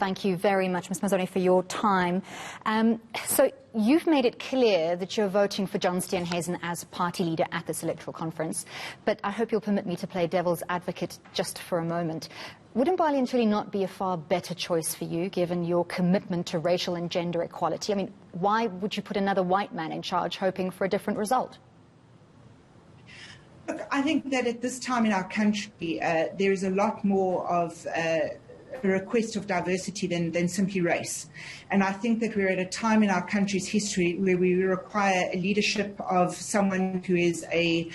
thank you very much, Ms. Mazzone, for your time. So you've made it clear that you're voting for John Steenhuisen as party leader at this electoral conference, but I hope you'll permit me to play devil's advocate just for a moment. Would Mbali and Chile not be a far better choice for you, given your commitment to racial and gender equality? I mean, why would you put another white man in charge hoping for a different result? Look, I think that at this time in our country, there is a lot more of a request of diversity than simply race. And I think that we're at a time in our country's history where we require a leadership of someone who is a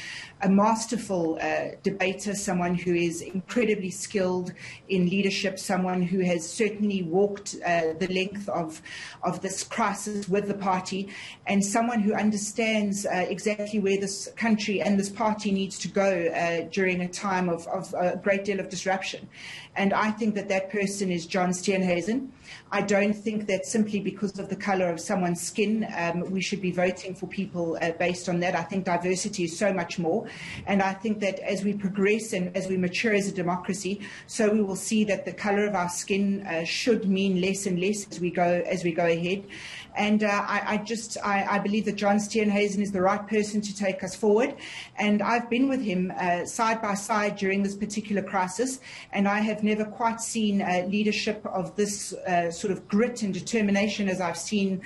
masterful debater, someone who is incredibly skilled in leadership, someone who has certainly walked the length of this crisis with the party, and someone who understands exactly where this country and this party needs to go during a time of a great deal of disruption. And I think that that person is John Steenhuisen. I don't think that simply because of the colour of someone's skin we should be voting for people based on that. I think diversity is so much more. And I think that as we progress and as we mature as a democracy, so we will see that the colour of our skin should mean less and less as we go ahead. And I believe that John Steenhuisen is the right person to take us forward. And I've been with him side by side during this particular crisis, and I have never quite seen leadership of this sort of grit and determination as I've seen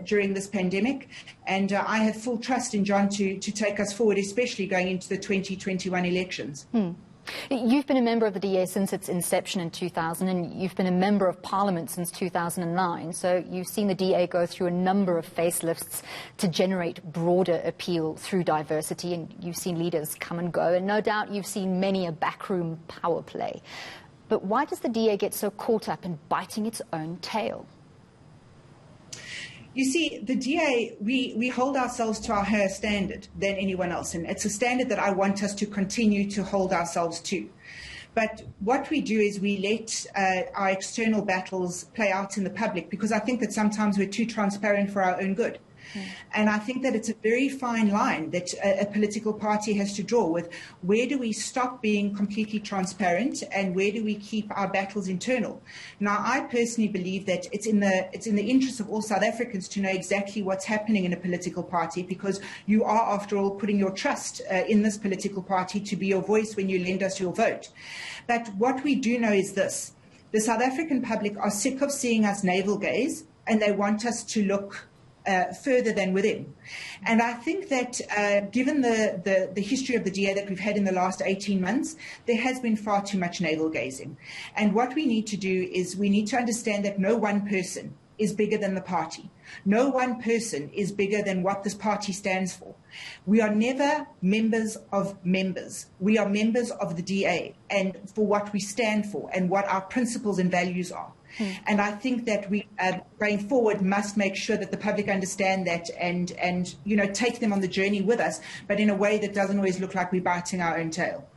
during this pandemic. And I have full trust in John to take us forward, especially going into the 2021 elections. You've been a member of the DA since its inception in 2000, and you've been a member of Parliament since 2009. So you've seen the DA go through a number of facelifts to generate broader appeal through diversity, and you've seen leaders come and go, and no doubt you've seen many a backroom power play. But why does the DA get so caught up in biting its own tail? You see, the DA, we hold ourselves to a higher standard than anyone else, and it's a standard that I want us to continue to hold ourselves to. But what we do is we let our external battles play out in the public, because I think that sometimes we're too transparent for our own good. And I think that it's a very fine line that a political party has to draw with where do we stop being completely transparent and where do we keep our battles internal. Now, I personally believe that it's in the interest of all South Africans to know exactly what's happening in a political party, because you are, after all, putting your trust in this political party to be your voice when you lend us your vote. But what we do know is this: the South African public are sick of seeing us navel gaze, and they want us to look further than within. And I think that given the history of the DA that we've had in the last 18 months, there has been far too much navel gazing. And what we need to do is we need to understand that no one person is bigger than the party. No one person is bigger than what this party stands for. We are never members of members. We are members of the DA and for what we stand for and what our principles and values are. And I think that we, going forward, must make sure that the public understand that and you know, take them on the journey with us, but in a way that doesn't always look like we're biting our own tail.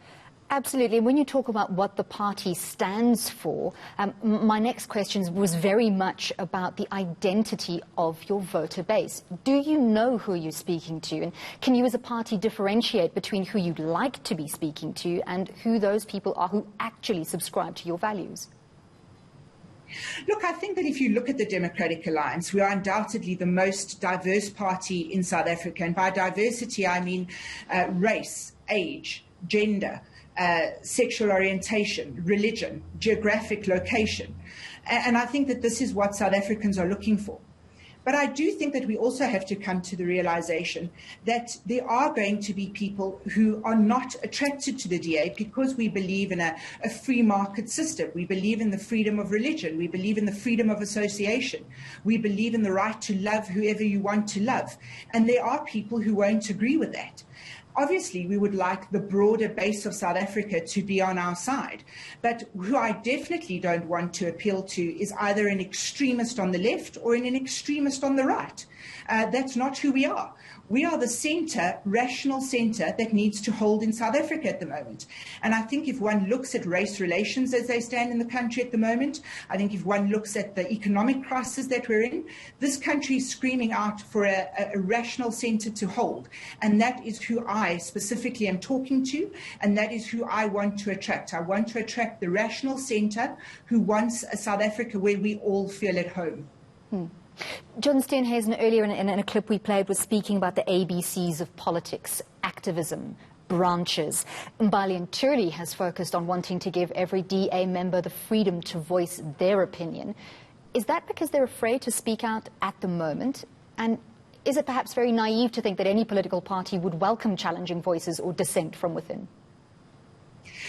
Absolutely. When you talk about what the party stands for, my next question was very much about the identity of your voter base. Do you know who you're speaking to? And can you as a party differentiate between who you'd like to be speaking to and who those people are who actually subscribe to your values? Look, I think that if you look at the Democratic Alliance, we are undoubtedly the most diverse party in South Africa. And by diversity, I mean race, age, gender, sexual orientation, religion, geographic location. And I think that this is what South Africans are looking for. But I do think that we also have to come to the realization that there are going to be people who are not attracted to the DA because we believe in a free market system. We believe in the freedom of religion. We believe in the freedom of association. We believe in the right to love whoever you want to love. And there are people who won't agree with that. Obviously, we would like the broader base of South Africa to be on our side. But who I definitely don't want to appeal to is either an extremist on the left or an extremist on the right. That's not who we are. We are the centre, rational centre, that needs to hold in South Africa at the moment. And I think if one looks at race relations as they stand in the country at the moment, I think if one looks at the economic crisis that we're in, this country is screaming out for a rational centre to hold. And that is who I specifically am talking to, and that is who I want to attract. I want to attract the rational centre who wants a South Africa where we all feel at home. John Steenhuisen, earlier in a clip we played, was speaking about the ABCs of politics, activism, branches. Mbali Nturli has focused on wanting to give every DA member the freedom to voice their opinion. Is that because they're afraid to speak out at the moment? And is it perhaps very naive to think that any political party would welcome challenging voices or dissent from within?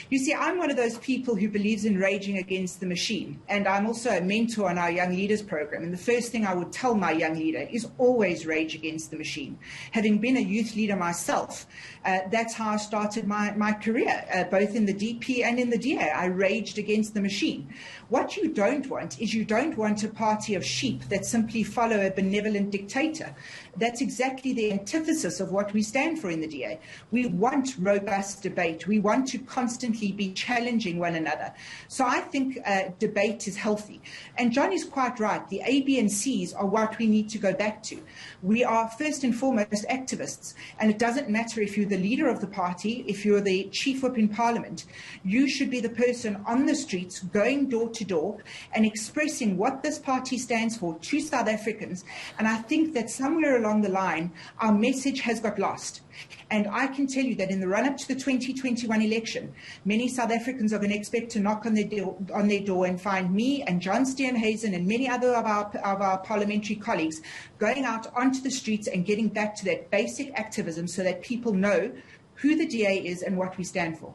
You see, I'm one of those people who believes in raging against the machine, and I'm also a mentor on our Young Leaders program. And the first thing I would tell my young leader is always rage against the machine. Having been a youth leader myself, that's how I started my career, both in the DP and in the DA. I raged against the machine. What you don't want is you don't want a party of sheep that simply follow a benevolent dictator. That's exactly the antithesis of what we stand for in the DA. We want robust debate. We want to constantly be challenging one another. So I think debate is healthy. And John is quite right. The A, B, and C's are what we need to go back to. We are first and foremost activists. And it doesn't matter if you're the leader of the party, if you're the chief whip in Parliament. You should be the person on the streets going door to door and expressing what this party stands for to South Africans. And I think that somewhere along the line, our message has got lost. And I can tell you that in the run-up to the 2021 election, many South Africans are going to expect to knock on their door and find me and John Steenhuisen and many other of our parliamentary colleagues going out onto the streets and getting back to that basic activism so that people know who the DA is and what we stand for.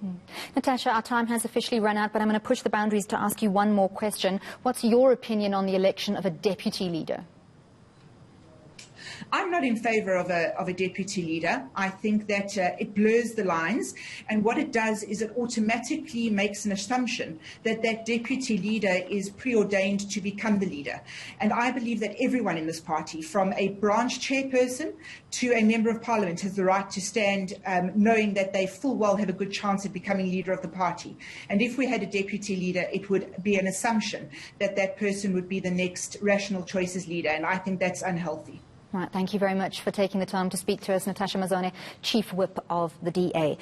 Natasha, our time has officially run out, but I'm going to push the boundaries to ask you one more question. What's your opinion on the election of a deputy leader? I'm not in favour of a deputy leader. I think that it blurs the lines, and what it does is it automatically makes an assumption that that deputy leader is preordained to become the leader. And I believe that everyone in this party, from a branch chairperson to a member of parliament, has the right to stand knowing that they full well have a good chance of becoming leader of the party. And if we had a deputy leader, it would be an assumption that that person would be the next rational choices leader, and I think that's unhealthy. Right, thank you very much for taking the time to speak to us, Natasha Mazzone, Chief Whip of the DA.